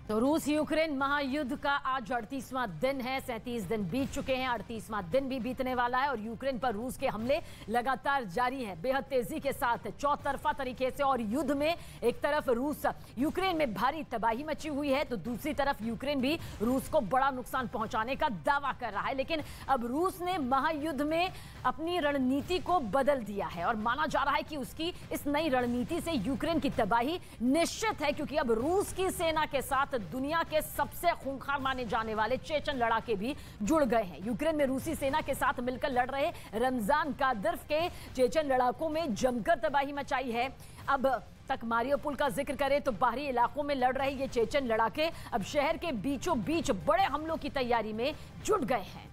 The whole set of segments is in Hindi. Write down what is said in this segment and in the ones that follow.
तो रूस यूक्रेन महायुद्ध का आज 38वां दिन है। 37 दिन बीत चुके हैं, 38वां दिन भी बीतने वाला है और यूक्रेन पर रूस के हमले लगातार जारी हैं, बेहद तेजी के साथ, चौतरफा तरीके से। और युद्ध में एक तरफ रूस यूक्रेन में भारी तबाही मची हुई है, तो दूसरी तरफ यूक्रेन भी रूस को बड़ा नुकसान पहुंचाने का दावा कर रहा है। लेकिन अब रूस ने महायुद्ध में अपनी रणनीति को बदल दिया है और माना जा रहा है कि उसकी इस नई रणनीति से यूक्रेन की तबाही निश्चित है, क्योंकि अब रूस की सेना के साथ दुनिया के सबसे खूंखार माने जाने वाले चेचन लड़ाके भी जुड़ गए हैं। यूक्रेन में रूसी सेना के साथ मिलकर लड़ रहे रमजान कादिरोव के चेचन लड़ाकों में जमकर तबाही मचाई है। अब तक मारियोपोल का जिक्र करें तो बाहरी इलाकों में लड़ रहे ये चेचन लड़ाके अब शहर के बीचों बीच बड़े हमलों की तैयारी में जुट गए हैं।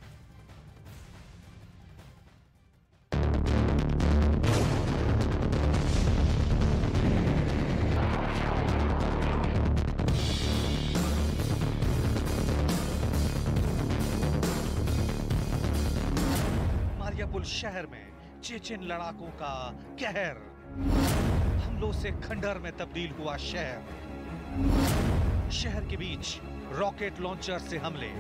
मारियोपोल शहर में चेचन लड़ाकों का कहर, हमलों से खंडहर में तब्दील हुआ शहर के बीच रॉकेट लॉन्चर से हमले।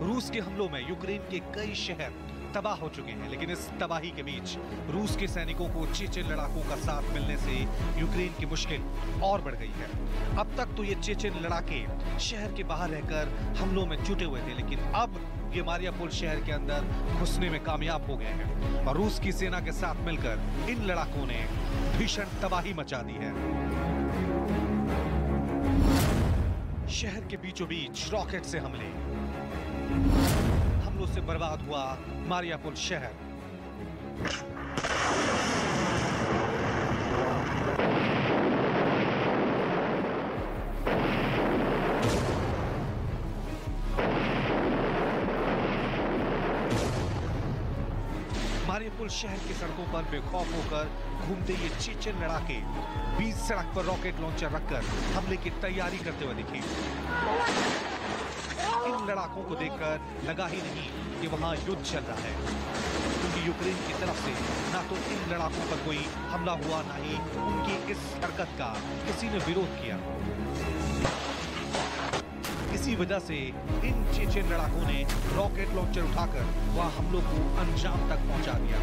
रूस के हमलों में यूक्रेन के कई शहर तबाह हो चुके हैं, लेकिन इस तबाही के बीच रूस के सैनिकों को चेचन लड़ाकों का साथ मिलने से यूक्रेन की मुश्किल और बढ़ गई है। अब तक तो ये चेचन लड़ाके शहर के बाहर रहकर हमलों में जुटे हुए थे, लेकिन अब ये मारियोपोल शहर के अंदर घुसने में कामयाब हो गए हैं और रूस की सेना के साथ मिलकर इन लड़ाकों ने भीषण तबाही मचा दी है। शहर के बीचों बीच रॉकेट से हमले, हमलों से बर्बाद हुआ मारियोपोल शहर। मारियोपोल शहर की सड़कों पर बेखौफ होकर घूमते ये चेचन लड़ाके बीच सड़क पर रॉकेट लॉन्चर रखकर हमले की तैयारी करते हुए दिखे। इन लड़ाकों को देखकर लगा ही नहीं कि वहां युद्ध चल रहा है, क्योंकि यूक्रेन की तरफ से ना तो इन लड़ाकों पर कोई हमला हुआ, ना ही उनकी इस हरकत का किसी ने विरोध किया। इसी वजह से इन चेचन लड़ाकों ने रॉकेट लॉन्चर उठाकर वहां हमलों को अंजाम तक पहुंचा दिया।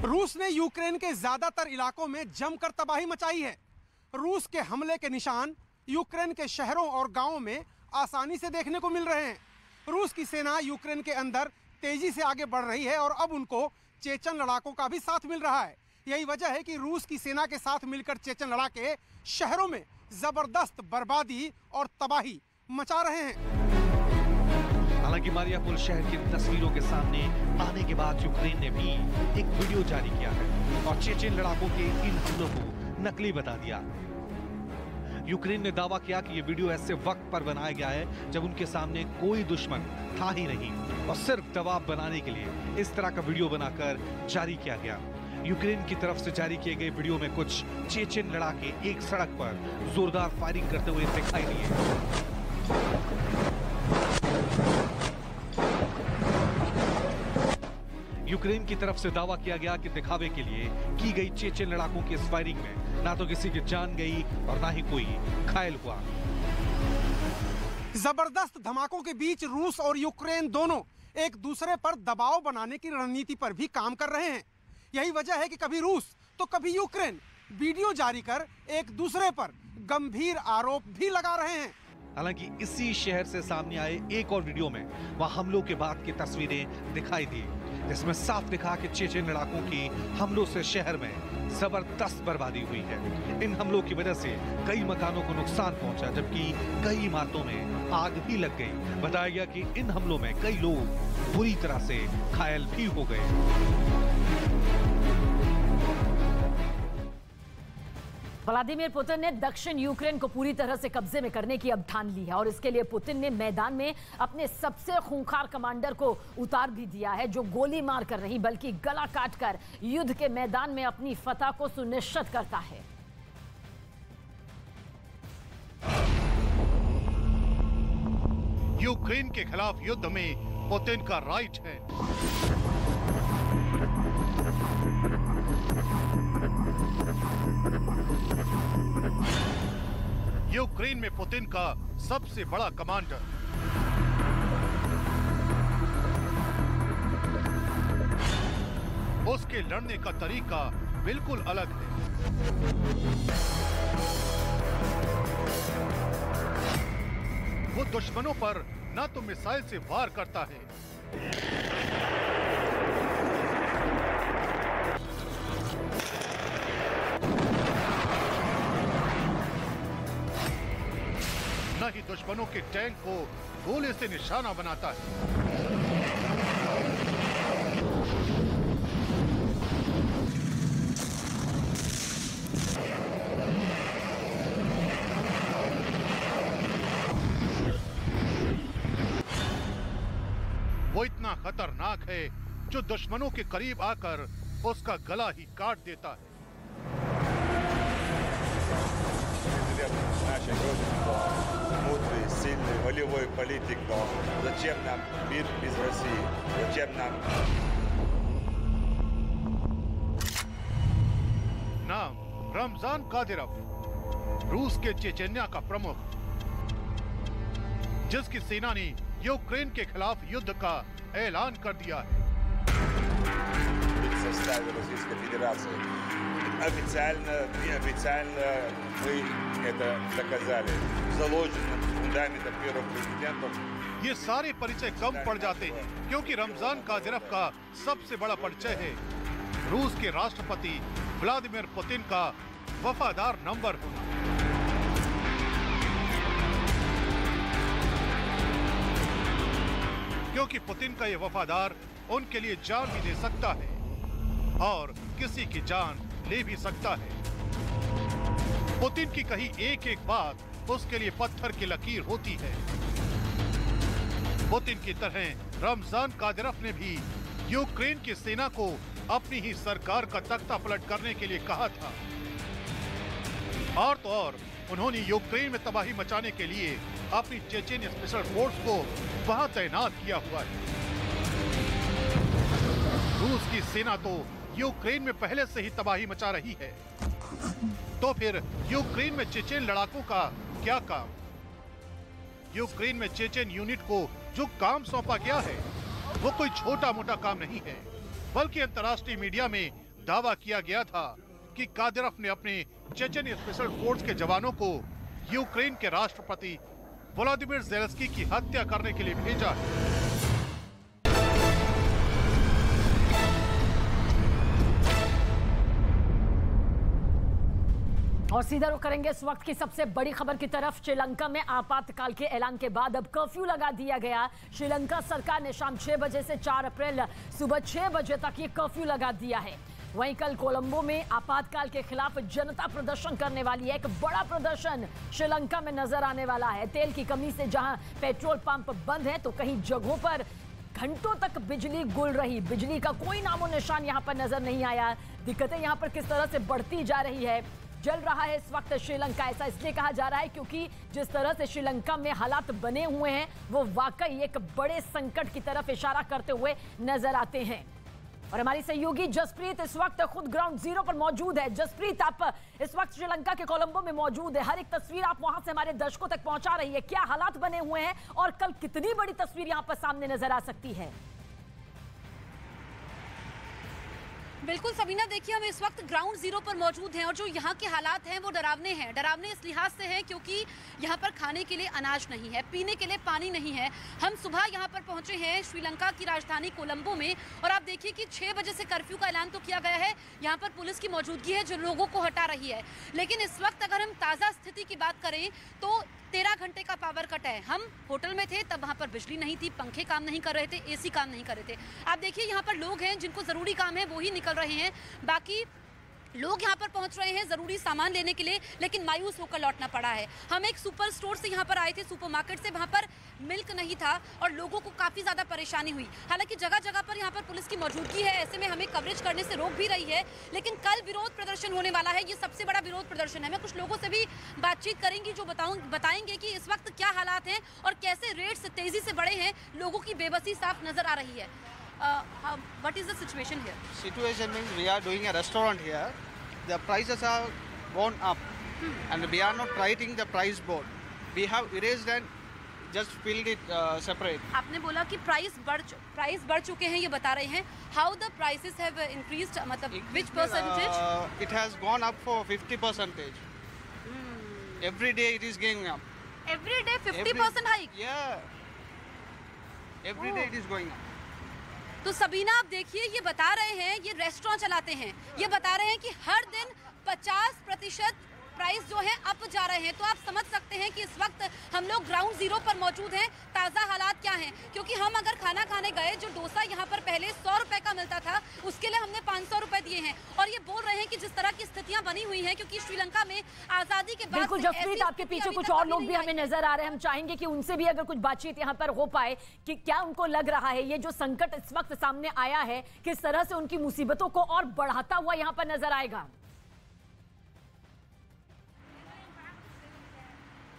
रूस ने यूक्रेन के ज्यादातर इलाकों में जमकर तबाही मचाई है। रूस के हमले के निशान यूक्रेन के शहरों और गांवों में आसानी से देखने को मिल रहे हैं। रूस की सेना यूक्रेन के अंदर तेजी से आगे बढ़ रही है और अब उनको चेचन लड़ाकों का भी साथ मिल रहा है। यही वजह है कि रूस की सेना के साथ मिलकर चेचन लड़ाके शहरों में जबरदस्त बर्बादी और तबाही मचा रहे हैं। हालांकि मारियोपोल शहर की तस्वीरों के सामने आने के बाद यूक्रेन ने भी एक वीडियो जारी किया है और चेचन लड़ाकों के इन हमलों को नकली बता दिया। यूक्रेन ने दावा किया कि यह वीडियो ऐसे वक्त पर बनाया गया है जब उनके सामने कोई दुश्मन था ही नहीं और सिर्फ दबाव बनाने के लिए इस तरह का वीडियो बनाकर जारी किया गया। यूक्रेन की तरफ से जारी किए गए वीडियो में कुछ चेचन लड़ाके एक सड़क पर जोरदार फायरिंग करते हुए दिखाई दिए। यूक्रेन की तरफ से दावा किया गया कि दिखावे के लिए की गई चेचन लड़ाकों की इस फायरिंग में ना तो किसी की जान गई और ना ही कोई घायल हुआ। जबरदस्त धमाकों के बीच रूस और यूक्रेन दोनों एक दूसरे पर दबाव बनाने की रणनीति पर भी काम कर रहे हैं। यही वजह है कि कभी रूस तो कभी यूक्रेन वीडियो जारी कर एक दूसरे पर गंभीर आरोप भी लगा रहे हैं। हालांकि इसी शहर से सामने आए एक और वीडियो में वहां हमलों के बाद की तस्वीरें दिखाई दी, जिसमें साफ दिखा कि चेचन लड़ाकों की हमलों से शहर में जबरदस्त बर्बादी हुई है। इन हमलों की वजह से कई मकानों को नुकसान पहुंचा, जबकि कई इमारतों में आग भी लग गई। बताया गया कि इन हमलों में कई लोग बुरी तरह से घायल भी हो गए। व्लादिमीर पुतिन ने दक्षिण यूक्रेन को पूरी तरह से कब्जे में करने की अब ठान ली है और इसके लिए पुतिन ने मैदान में अपने सबसे खूंखार कमांडर को उतार भी दिया है, जो गोली मार कर नहीं बल्कि गला काटकर युद्ध के मैदान में अपनी फतह को सुनिश्चित करता है। यूक्रेन के खिलाफ युद्ध में पुतिन का राइट है। यूक्रेन में पुतिन का सबसे बड़ा कमांडर। उसके लड़ने का तरीका बिल्कुल अलग है। वो दुश्मनों पर न तो मिसाइल से वार करता है, न ही दुश्मनों के टैंक को गोले से निशाना बनाता है। वो इतना खतरनाक है जो दुश्मनों के करीब आकर उसका गला ही काट देता है। Мудрый, сильный, волевой политик, но зачем нам мир без России? Зачем нам? नाम रमजान कादिरोव, रूस के चेचन्या का प्रमुख, जिसकी सेना ने यूक्रेन के खिलाफ युद्ध का ऐलान कर दिया है। В составе Российской Федерации. Официально, неофициально мы это доказали. Заложенным фундаментом первых президентов. ये सारे परिचय कम पड़ जाते हैं क्योंकि रमजान कादिरोव का सबसे बड़ा परिचय है रूस के राष्ट्रपति व्लादिमीर पुतिन का वफादार नंबर होना। क्योंकि पुतिन का ये वफादार उनके लिए जान भी दे सकता है और किसी की जान ले भी सकता है। पुतिन की कही एक एक बात उसके लिए पत्थर की लकीर होती है। पुतिन की तरह रमजान कादिरोव ने भी यूक्रेन की सेना को अपनी ही सरकार का तख्ता पलट करने के लिए कहा था। और तो और उन्होंने यूक्रेन में तबाही मचाने के लिए अपनी चेचेन स्पेशल फोर्स को वहां तैनात किया हुआ है। रूस की सेना तो यूक्रेन में पहले से ही तबाही मचा रही है, तो फिर यूक्रेन में चेचेन लड़ाकों का क्या काम? यूक्रेन में चेचेन यूनिट को जो काम सौंपा गया है वो कोई छोटा मोटा काम नहीं है, बल्कि अंतर्राष्ट्रीय मीडिया में दावा किया गया था कि कादिरोव ने अपने चेचेन स्पेशल फोर्स के जवानों को यूक्रेन के राष्ट्रपति व्लादिमीर ज़ेलेंस्की की हत्या करने के लिए भेजा है। और सीधा रुख करेंगे इस वक्त की सबसे बड़ी खबर की तरफ। श्रीलंका में आपातकाल के ऐलान के बाद अब कर्फ्यू लगा दिया गया। श्रीलंका सरकार ने शाम 6 बजे से 4 अप्रैल सुबह 6 बजे तक ये कर्फ्यू लगा दिया है। वहीं कल कोलंबो में आपातकाल के खिलाफ जनता प्रदर्शन करने वाली है। एक बड़ा प्रदर्शन श्रीलंका में नजर आने वाला है। तेल की कमी से जहां पेट्रोल पंप बंद है तो कहीं जगहों पर घंटों तक बिजली गुल रही। बिजली का कोई नामो निशान यहां पर नजर नहीं आया। दिक्कतें यहां पर किस तरह से बढ़ती जा रही है। जल रहा है इस वक्त श्रीलंका, ऐसा इसलिए कहा जा रहा है क्योंकि जिस तरह से श्रीलंका में हालात बने हुए हैं वो वाकई एक बड़े संकट की तरफ इशारा करते हुए नजर आते हैं। और हमारी सहयोगी जसप्रीत इस वक्त खुद ग्राउंड जीरो पर मौजूद है। जसप्रीत, आप इस वक्त श्रीलंका के कोलंबो में मौजूद है। हर एक तस्वीर आप वहां से हमारे दर्शकों तक पहुंचा रही है। क्या हालात बने हुए हैं और कल कितनी बड़ी तस्वीर यहां पर सामने नजर आ सकती है? बिल्कुल सबीना, देखिए हम इस वक्त ग्राउंड जीरो पर मौजूद हैं और जो यहाँ के हालात हैं वो डरावने हैं। डरावने इस लिहाज से हैं क्योंकि यहाँ पर खाने के लिए अनाज नहीं है, पीने के लिए पानी नहीं है। हम सुबह यहाँ पर पहुँचे हैं श्रीलंका की राजधानी कोलंबो में और आप देखिए कि 6 बजे से कर्फ्यू का ऐलान तो किया गया है। यहाँ पर पुलिस की मौजूदगी है जो लोगों को हटा रही है, लेकिन इस वक्त अगर हम ताज़ा स्थिति की बात करें तो 13 घंटे का पावर कट है। हम होटल में थे तब वहाँ पर बिजली नहीं थी, पंखे काम नहीं कर रहे थे, एसी काम नहीं कर रहे थे। आप देखिए यहाँ पर लोग हैं जिनको ज़रूरी काम है वो ही निकल रहे हैं, बाकी लोग यहाँ पर पहुंच रहे हैं जरूरी सामान लेने के लिए, लेकिन मायूस होकर लौटना पड़ा है। हम एक सुपर स्टोर से यहाँ पर आए थे, सुपरमार्केट से, वहाँ पर मिल्क नहीं था और लोगों को काफ़ी ज़्यादा परेशानी हुई। हालांकि जगह जगह पर यहाँ पर पुलिस की मौजूदगी है, ऐसे में हमें कवरेज करने से रोक भी रही है। लेकिन कल विरोध प्रदर्शन होने वाला है, ये सबसे बड़ा विरोध प्रदर्शन है। मैं कुछ लोगों से भी बातचीत करेंगी जो बताएंगे कि इस वक्त क्या हालात हैं और कैसे रेट्स तेजी से बढ़े हैं। लोगों की बेबसी साफ नजर आ रही है। What is the situation here? Situation means we are doing a restaurant here. The prices are gone up, and we are not writing the price board. We have erased and just filled it separate. आपने बोला कि प्राइस बढ़ चुके हैं, ये बता रहे हैं। How the prices have increased? मतलब which percentage? It has gone up for 50%. Every day it is going up. Every day 50% hike. Yeah. Every day it is going up. तो सबीना आप देखिए, ये बता रहे हैं, ये रेस्टोरेंट चलाते हैं, ये बता रहे हैं कि हर दिन 50% प्राइस जो है अप जा रहे हैं। तो आप समझ सकते हैं कि इस वक्त हम लोग ग्राउंड जीरो पर मौजूद हैं। ताज़ा हालात क्या हैं, क्योंकि हम अगर खाना खाने गए, जो डोसा यहाँ पर पहले 100 रुपए का मिलता था, उसके लिए हमने 500 रुपए दिए हैं। और ये बोल रहे हैं कि जिस तरह की स्थितियां बनी हुई हैं, क्योंकि श्रीलंका में आज़ादी के बाद बिल्कुल जसप्रीत, आपके पीछे कुछ और लोग भी हमें नजर आ रहे हैं। हम चाहेंगे कि उनसे भी अगर कुछ बातचीत यहाँ पर हो पाए कि क्या उनको लग रहा है ये जो संकट इस वक्त सामने आया है किस तरह से उनकी मुसीबतों को और बढ़ाता हुआ यहाँ पर नजर आएगा।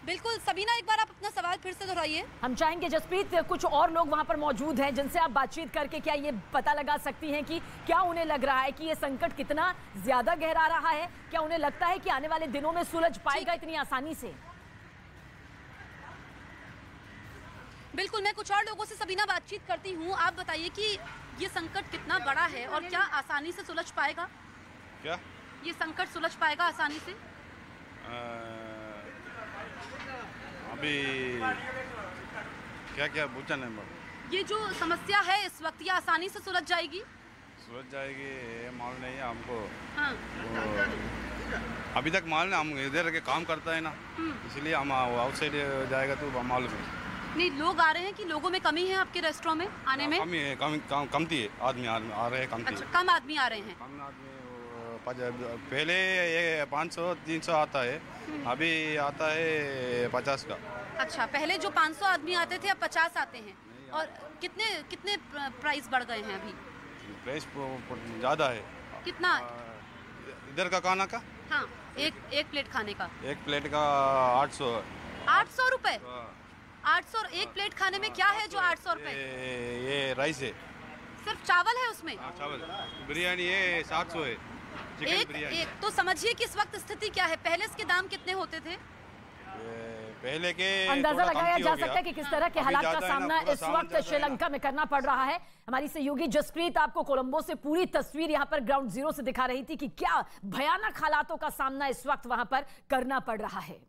बिल्कुल सबीना, एक बार आप अपना सवाल फिर से दोहराइए। हम चाहेंगे जसप्रीत, कुछ और लोग वहां पर मौजूद हैं जिनसे आप बातचीत करके क्या ये पता लगा सकती हैं कि क्या उन्हें लग रहा है कि ये संकट कितना ज्यादा गहरा रहा है, क्या उन्हें लगता है कि आने वाले दिनों में सुलझ पाएगा इतनी आसानी से। बिल्कुल, मैं कुछ और लोगों से सबीना बातचीत करती हूँ। आप बताइए कि ये संकट कितना बड़ा है और क्या आसानी से सुलझ पाएगा? क्या ये संकट सुलझ पाएगा आसानी से? अभी क्या क्या पूछा नहीं। ये जो समस्या है इस वक्त, ये आसानी से सुलझ जाएगी? सुलझ जाएगी मालूम नहीं है हमको। हाँ। अभी तक मालूम, हम इधर के काम करता है ना, इसलिए हम आउटसाइड जाएगा तो मालूम है। नहीं, लोग आ रहे हैं कि लोगों में कमी है आपके रेस्टोरेंट में आने में? कमी है, कमती है, आदमी आ रहे हैं, कमती। अच्छा, कम आदमी आ रहे हैं। कम आदमी पहले ये 500-300 आता है, अभी आता है 50 का। अच्छा, पहले जो 500 आदमी आते थे अब 50 आते हैं। और कितने प्राइस बढ़ गए हैं अभी? प्राइस ज़्यादा है। कितना? इधर का खाना का? हाँ, एक प्लेट खाने का। एक प्लेट का 800। 800 रुपए? 800। एक प्लेट खाने में क्या है जो 800 रुपए? ये राइस है, सिर्फ चावल है उसमें? चावल। बिरयानी है 700 है, एक। तो समझिए कि इस वक्त स्थिति क्या है। पहले इसके दाम कितने होते थे? पहले के अंदाजा लगाया जा सकता है कि किस तरह के हालात का सामना इस वक्त श्रीलंका में करना पड़ रहा है। हमारी सहयोगी जसप्रीत आपको कोलंबो से पूरी तस्वीर यहाँ पर ग्राउंड जीरो से दिखा रही थी कि क्या भयानक हालातों का सामना इस वक्त वहां पर करना पड़ रहा है।